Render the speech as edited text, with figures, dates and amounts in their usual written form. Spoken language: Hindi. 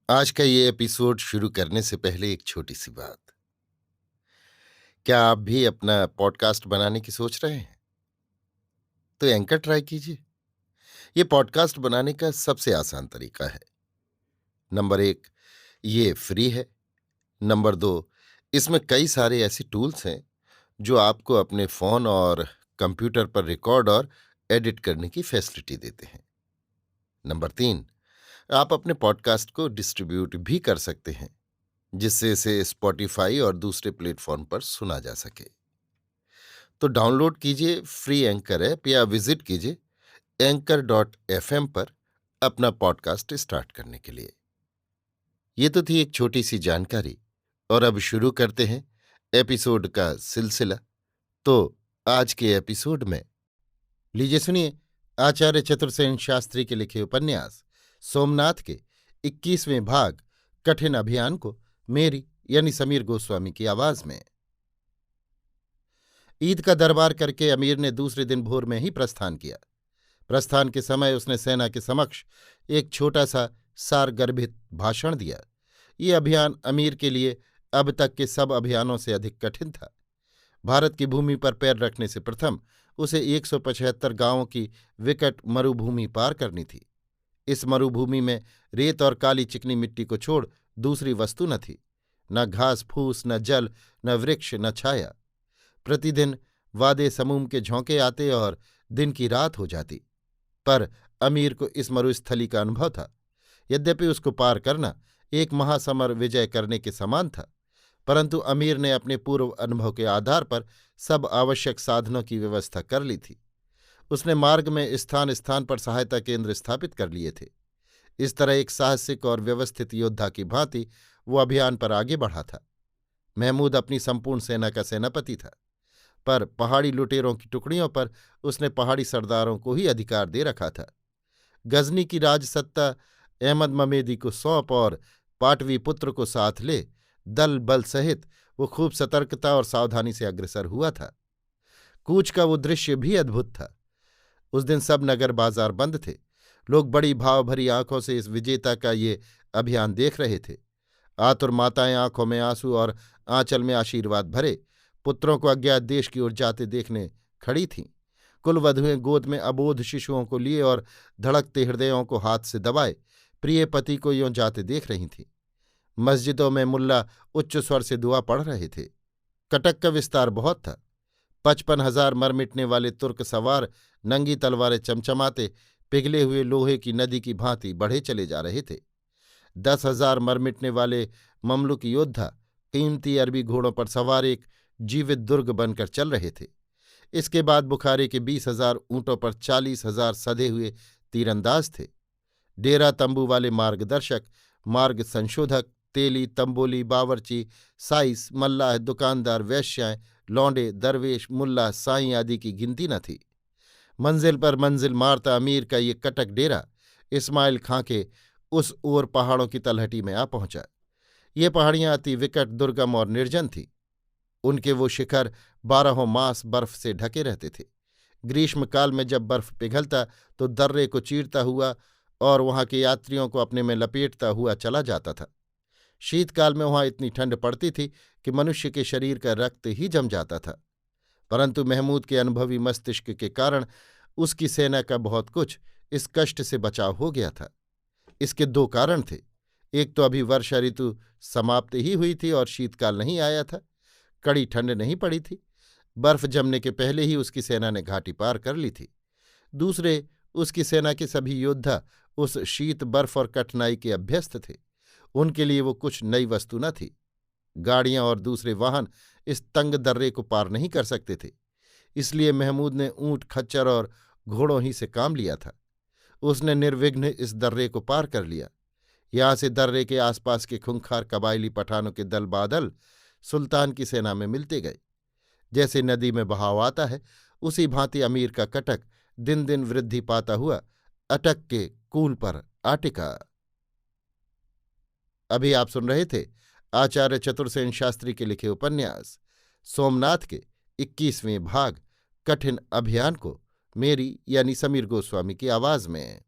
आज का ये एपिसोड शुरू करने से पहले एक छोटी सी बात। क्या आप भी अपना पॉडकास्ट बनाने की सोच रहे हैं? तो एंकर ट्राई कीजिए। ये पॉडकास्ट बनाने का सबसे आसान तरीका है। नंबर 1, ये फ्री है। नंबर 2, इसमें कई सारे ऐसे टूल्स हैं जो आपको अपने फ़ोन और कंप्यूटर पर रिकॉर्ड और एडिट करने की फैसिलिटी देते हैं। नंबर 3, आप अपने पॉडकास्ट को डिस्ट्रीब्यूट भी कर सकते हैं, जिससे इसे स्पॉटिफाई और दूसरे प्लेटफॉर्म पर सुना जा सके। तो डाउनलोड कीजिए फ्री एंकर ऐप या विजिट कीजिए anchor.fm पर अपना पॉडकास्ट स्टार्ट करने के लिए। ये तो थी एक छोटी सी जानकारी, और अब शुरू करते हैं एपिसोड का सिलसिला। तो आज के एपिसोड में लीजिए सुनिए आचार्य चतुर्सेन शास्त्री के लिखे उपन्यास सोमनाथ के 21वें भाग कठिन अभियान को मेरी यानी समीर गोस्वामी की आवाज में। ईद का दरबार करके अमीर ने दूसरे दिन भोर में ही प्रस्थान किया। प्रस्थान के समय उसने सेना के समक्ष एक छोटा सा सारगर्भित भाषण दिया। ये अभियान अमीर के लिए अब तक के सब अभियानों से अधिक कठिन था। भारत की भूमि पर पैर रखने से प्रथम उसे 175 गांवों की विकट मरुभूमि पार करनी थी। इस मरुभूमि में रेत और काली चिकनी मिट्टी को छोड़ दूसरी वस्तु न थी। न घास फूस, न जल, न वृक्ष, न छाया। प्रतिदिन वादे समूम के झोंके आते और दिन की रात हो जाती। पर अमीर को इस मरुस्थली का अनुभव था। यद्यपि उसको पार करना एक महासमर विजय करने के समान था, परंतु अमीर ने अपने पूर्व अनुभव के आधार पर सब आवश्यक साधनों की व्यवस्था कर ली थी। उसने मार्ग में स्थान स्थान पर सहायता केंद्र स्थापित कर लिए थे। इस तरह एक साहसिक और व्यवस्थित योद्धा की भांति वो अभियान पर आगे बढ़ा था। महमूद अपनी संपूर्ण सेना का सेनापति था, पर पहाड़ी लुटेरों की टुकड़ियों पर उसने पहाड़ी सरदारों को ही अधिकार दे रखा था। गजनी की राजसत्ता अहमद ममेदी को सौंप और पाटवी पुत्र को साथ ले दल बल सहित वो खूब सतर्कता और सावधानी से अग्रसर हुआ था। कूच का वो दृश्य भी अद्भुत था। उस दिन सब नगर बाजार बंद थे। लोग बड़ी भाव भरी आंखों से इस विजेता का ये अभियान देख रहे थे। आतुर माताएं आंखों में आंसू और आंचल में आशीर्वाद भरे पुत्रों को अज्ञात देश की ओर जाते देखने खड़ी थीं। कुलवधुएं गोद में अबोध शिशुओं को लिए और धड़कते हृदयों को हाथ से दबाए प्रिय पति को यों जाते देख रही थीं। मस्जिदों में मुल्ला उच्च स्वर से दुआ पढ़ रहे थे। कटक का विस्तार बहुत था। 55,000 मर मिटने वाले तुर्क सवार नंगी तलवारें चमचमाते पिघले हुए लोहे की नदी की भांति बढ़े चले जा रहे थे। 10,000 मर मिटने वाले ममलुक योद्धा कीमती अरबी घोड़ों पर सवार एक जीवित दुर्ग बनकर चल रहे थे। इसके बाद बुखारे के 20,000 ऊंटों पर 40,000 सधे हुए तीरंदाज थे। डेरा तंबू वाले मार्गदर्शक, मार्ग संशोधक, तेली, तंबोली, बावर्ची, साइस, मल्लाह, दुकानदार, वेश्याएं, लौंडे, दरवेश, मुल्ला, साईं आदि की गिनती न थी। मंजिल पर मंजिल मारता अमीर का ये कटक डेरा इस्माइल खां के उस ओर पहाड़ों की तलहटी में आ पहुंचा। ये पहाड़ियां अति विकट, दुर्गम और निर्जन थीं। उनके वो शिखर 12 मास बर्फ से ढके रहते थे। ग्रीष्मकाल में जब बर्फ पिघलता तो दर्रे को चीरता हुआ और वहां के यात्रियों को अपने में लपेटता हुआ चला जाता था। शीतकाल में वहां इतनी ठंड पड़ती थी कि मनुष्य के शरीर का रक्त ही जम जाता था। परंतु महमूद के अनुभवी मस्तिष्क के कारण उसकी सेना का बहुत कुछ इस कष्ट से बचाव हो गया था। इसके दो कारण थे। एक तो अभी वर्षा ऋतु समाप्त ही हुई थी और शीतकाल नहीं आया था। कड़ी ठंड नहीं पड़ी थी। बर्फ जमने के पहले ही उसकी सेना ने घाटी पार कर ली थी। दूसरे, उसकी सेना के सभी योद्धा उस शीत, बर्फ और कठिनाई के अभ्यस्त थे। उनके लिए वो कुछ नई वस्तु न थी। गाड़ियां और दूसरे वाहन इस तंग दर्रे को पार नहीं कर सकते थे। इसलिए महमूद ने ऊंट, खच्चर और घोड़ों ही से काम लिया था। उसने निर्विघ्न इस दर्रे को पार कर लिया। यहां से दर्रे के आसपास के खूंखार कबायली पठानों के दल बादल सुल्तान की सेना में मिलते गए। जैसे नदी में बहाव आता है, उसी भांति अमीर का कटक दिन दिन वृद्धि पाता हुआ अटक के कूल पर आ टिका। अभी आप सुन रहे थे आचार्य चतुर्सेन शास्त्री के लिखे उपन्यास सोमनाथ के 21वें भाग कठिन अभियान को मेरी यानी समीर गोस्वामी की आवाज में।